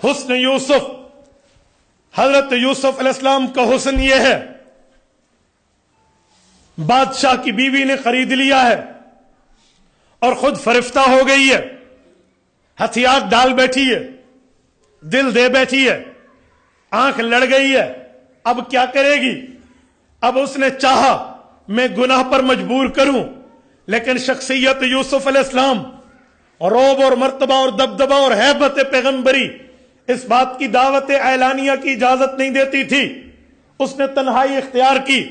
حسن یوسف، حضرت یوسف علیہ السلام کا حسن یہ ہے، بادشاہ کی بیوی نے خرید لیا ہے اور خود فرفتہ ہو گئی ہے، ہتھیار ڈال بیٹھی ہے، دل دے بیٹھی ہے، آنکھ لڑ گئی ہے، اب کیا کرے گی؟ اب اس نے چاہا میں گناہ پر مجبور کروں، لیکن شخصیت یوسف علیہ السلام اور رعب اور مرتبہ اور دبدبہ اور ہیبت پیغمبری اس بات کی دعوت اعلانیہ کی اجازت نہیں دیتی تھی۔ اس نے تنہائی اختیار کی،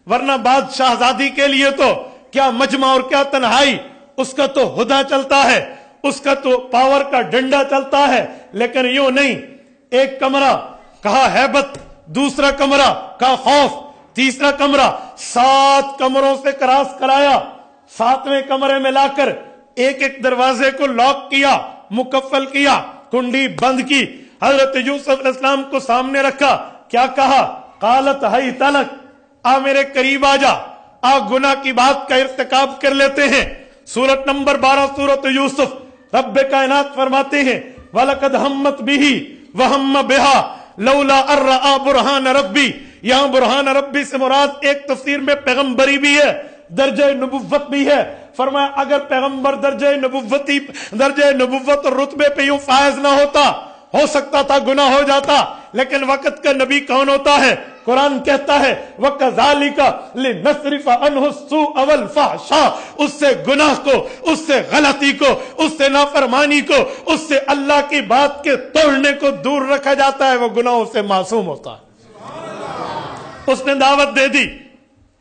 ورنہ بعد شہزادی کے لیے تو کیا مجمع اور کیا تنہائی، اس کا تو ہدا چلتا ہے، اس کا تو پاور کا ڈنڈا چلتا ہے، لیکن یوں نہیں۔ ایک کمرہ کہا ہیبت، دوسرا کمرہ کہا خوف، تیسرا کمرہ، 7 کمروں سے کراس کرایا، 7ویں کمرے میں لا کر ایک ایک دروازے کو لاک کیا، مکفل کیا، کنڈی بند کی، حضرت یوسف علیہ السلام کو سامنے رکھا، کیا کہا؟ قالت حیت لک، آ میرے قریب آ جا، آ گناہ کی بات کا ارتکاب کر لیتے ہیں۔ سورت نمبر 12 سورت یوسف، رب کائنات فرماتے ہیں وَلَقَدْ هَمَّتْ بِهِ وَهَمَّ بِهَا لَوْلَا أَن رَأَىٰ بُرْهَانَ رَبِّي۔ یہاں برہان ربی سے مراد ایک تفسیر میں پیغمبری بھی ہے، درجہ نبوت بھی ہے۔ فرمایا اگر پیغمبر درجہ نبوت اور رتبے پہ یوں فائز نہ ہوتا، ہو سکتا تھا گناہ ہو جاتا، لیکن وقت کا نبی کون ہوتا ہے؟ قرآن کہتا ہے وَكَذَلِكَ لِنَصْرِفَ عَنْهُ السُّوءَ وَالْفَحْشَاءَ، اس سے گناہ کو، اس سے غلطی کو، اس سے نافرمانی کو، اس سے اللہ کی بات کے توڑنے کو دور رکھا جاتا ہے، وہ گناہوں سے معصوم ہوتا ہے۔ اس نے دعوت دے دی،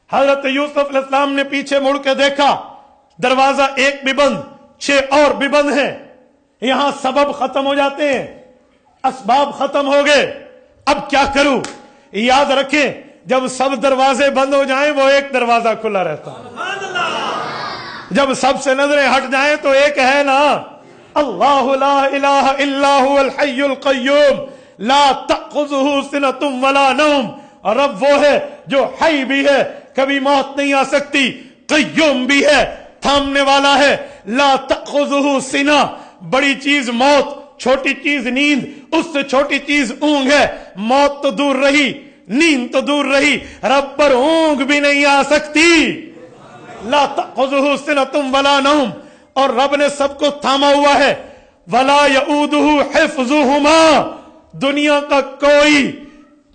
حضرت یوسف علیہ السلام نے پیچھے مڑ کے دیکھا، دروازہ ایک بھی بند، 6 اور بھی بند ہیں۔ یہاں سبب ختم ہو جاتے ہیں، اسباب ختم ہو گئے، اب کیا کروں؟ یاد رکھیں جب سب دروازے بند ہو جائیں وہ ایک دروازہ کھلا رہتا ہے، جب سب سے نظریں ہٹ جائیں تو ایک ہے نا، اللہ لا الہ الا هو الحی القیوم لا تأخذہ سنۃ ولا نوم، اور رب وہ ہے جو حی بھی ہے، کبھی موت نہیں آ سکتی، قیوم بھی ہے، تھامنے والا ہے، لا تأخذہ سنہ، بڑی چیز موت، چھوٹی چیز نیند، اس سے چھوٹی چیز اونگ ہے، موت تو دور رہی، نیند تو دور رہی، رب پر اونگ بھی نہیں آ سکتی، لا تأخذہ سنۃ ولا نوم، اور رب نے سب کو تھاما ہوا ہے، ولا یؤودہ حفظہما، دنیا کا کوئی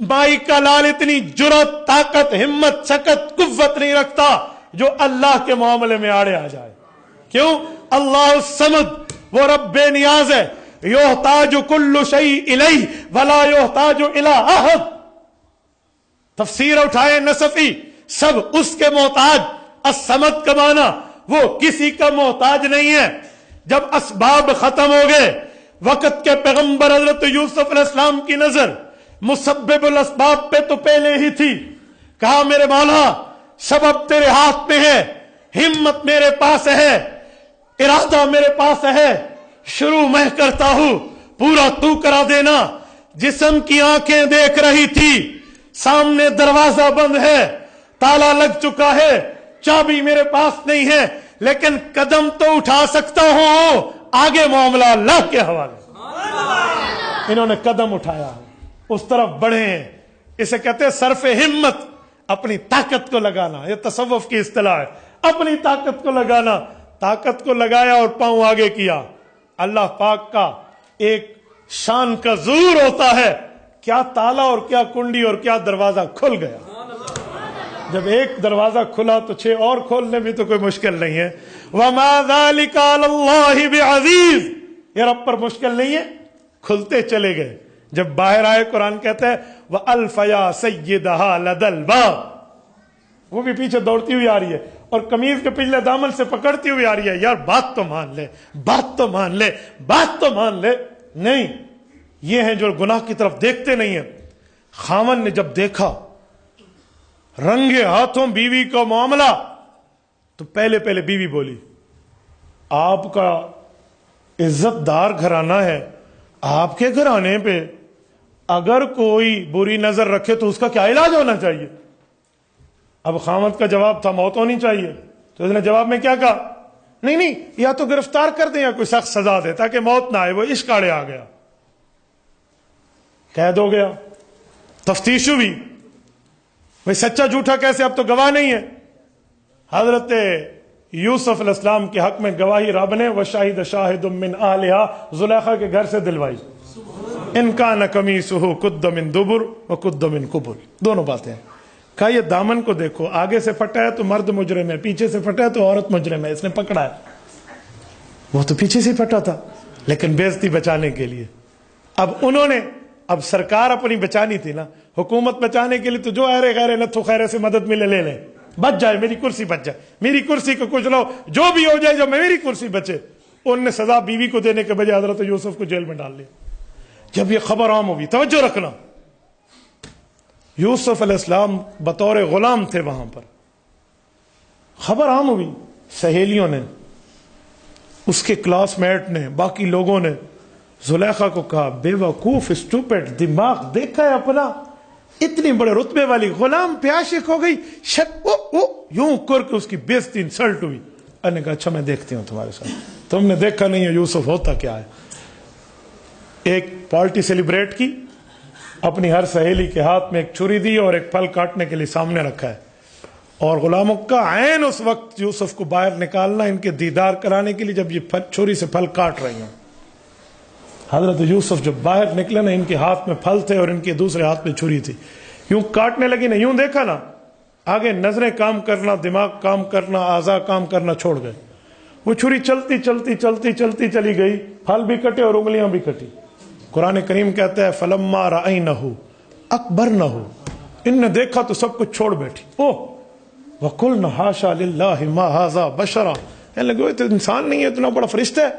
مائی کا لال اتنی جرات، طاقت، ہمت، شکت، قوت نہیں رکھتا جو اللہ کے معاملے میں آڑے آ جائے۔ کیوں؟ اللہ الصمد، وہ رب بے نیاز ہے، یحتاج کل شیء الیہ ولا یحتاج الی احد۔ تفسیر اٹھائے نصفی، سب اس کے محتاج، الصمد کا معنی وہ کسی کا محتاج نہیں ہے۔ جب اسباب ختم ہو گئے، وقت کے پیغمبر حضرت یوسف علیہ السلام کی نظر مسبب الاسباب پہ تو پہلے ہی تھی، کہا میرے مولا سبب تیرے ہاتھ میں ہے، ہمت میرے پاس ہے، ارادہ میرے پاس ہے، شروع میں کرتا ہوں، پورا تو کرا دینا۔ جسم کی آنکھیں دیکھ رہی تھی، سامنے دروازہ بند ہے، تالا لگ چکا ہے، چابی میرے پاس نہیں ہے، لیکن قدم تو اٹھا سکتا ہوں، آگے معاملہ اللہ کے حوالے۔ انہوں نے قدم اٹھایا، اس طرف بڑھے ہیں، اسے کہتے ہیں صرف ہمت، اپنی طاقت کو لگانا، یہ تصوف کی اصطلاح ہے، اپنی طاقت کو لگانا، طاقت کو لگایا اور پاؤں آگے کیا۔ اللہ پاک کا ایک شان کا ظہور ہوتا ہے، کیا تالا اور کیا کنڈی اور کیا دروازہ کھل گیا۔ جب ایک دروازہ کھلا تو 6 اور کھولنے بھی تو کوئی مشکل نہیں ہے۔ وَمَا ذَلِكَ عَلَى اللَّهِ بِعَزِيزٍ، یہ رب پر مشکل نہیں ہے، کھلتے چلے گئے۔ جب باہر آئے قرآن کہتا ہے وَأَلْفَيَا سَيِّدَهَا لَدَى الْبَابِ، وہ بھی پیچھے دوڑتی ہوئی آ رہی ہے اور قمیض کے پچھلے دامن سے پکڑتی ہوئی آ رہی ہے، یار بات تو مان لے، بات تو مان لے، بات تو مان لے۔ نہیں، یہ ہیں جو گناہ کی طرف دیکھتے نہیں ہیں۔ خاوند نے جب دیکھا رنگے ہاتھوں بیوی کا معاملہ، تو پہلے بیوی بولی آپ کا عزت دار گھرانہ ہے، آپ کے گھرانے پہ اگر کوئی بری نظر رکھے تو اس کا کیا علاج ہونا چاہیے؟ اب خامد کا جواب تھا موت ہونی چاہیے، تو اس نے جواب میں کیا کہا؟ نہیں، یا تو گرفتار کر دیں یا کوئی سخت سزا دے تاکہ موت نہ آئے، وہ عشق آڑے آ گیا۔ قید ہو گیا، تفتیش ہوئی، بھائی سچا جھوٹا کیسے، اب تو گواہ نہیں ہے. حضرت یوسف علیہ السلام کے حق میں گواہی رب نے وشاہد شاہد من اہلہا زلیخا کے گھر سے دلوائی. ان کان قمیصہ قد من دبر وقد من قبل، دونوں باتیں ہیں. کہا یہ دامن کو دیکھو، آگے سے پھٹا ہے تو مرد مجرم ہے، پیچھے سے پھٹا ہے تو عورت مجرم ہے، اس نے پکڑا ہے. وہ تو پیچھے سے پھٹا تھا لیکن بےعزتی بچانے کے لیے. اب انہوں نے، اب سرکار اپنی بچانی تھی نا، حکومت بچانے کے لیے تو جو ایرے غیرے لتھو خیرے سے مدد ملے لے لیں، بچ جائے میری کرسی بچ جائے، میری کرسی کو کچھ لو، جو بھی ہو جائے جو میری کرسی بچے. ان نے سزا بیوی کو دینے کے بجائے حضرت یوسف کو جیل میں ڈال لیا. جب یہ خبر عام ہوئی، توجہ رکھنا، یوسف علیہ السلام بطور غلام تھے وہاں پر، خبر عام ہوئی، سہیلیوں نے، اس کے کلاس میٹ نے، باقی لوگوں نے زلیخا کو کہا بے وقوف، اسٹوپڈ، دماغ دیکھا ہے اپنا، اتنی بڑے رتبے والی غلام پہ عاشق ہو گئی، یوں کر کے اس کی بےزتی انسلٹ ہوئی. انہوں نے کہا اچھا میں دیکھتی ہوں تمہارے ساتھ، تم نے دیکھا نہیں ہے یوسف ہوتا کیا ہے. ایک پارٹی سیلیبریٹ کی، اپنی ہر سہیلی کے ہاتھ میں ایک چھری دی اور ایک پھل کاٹنے کے لیے سامنے رکھا ہے، اور غلاموں کا عین اس وقت یوسف کو باہر نکالنا ان کے دیدار کرانے کے لیے جب یہ چھری سے پھل کاٹ رہی ہوں. حضرت یوسف جب باہر نکلے نا، ان کے ہاتھ میں پھل تھے اور ان کے دوسرے ہاتھ میں چھری تھی، یوں کاٹنے لگی نا، یوں دیکھا نا، آگے نظریں کام کرنا، دماغ کام کرنا، اعضاء کام کرنا چھوڑ گئے. وہ چھری چلتی چلتی چلتی چلتی چلی گئی، پھل بھی کٹے اور انگلیاں بھی کٹی. قرآن کریم کہتا ہے فلما رأینہ اکبرنہ، ان نے دیکھا تو سب کچھ چھوڑ بیٹھی. وَقُلْنَا حَاشَا لِلَّهِ مَا هَذَا بَشَرًا، کہنے لگے وہ تو انسان نہیں ہے، اتنا بڑا فرشتہ ہے.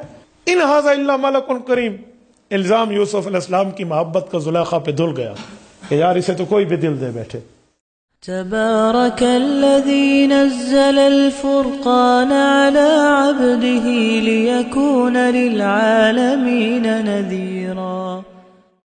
ان هَذَا إِلَّا مَلَكٌ کریم. الزام یوسف علیہ السلام کی محبت کا زلیخا پہ دھل گیا کہ یار اسے تو کوئی بھی دل دے بیٹھے. تبارك الذي نزل الفرقان على عبده ليكون للعالمين نذيرا.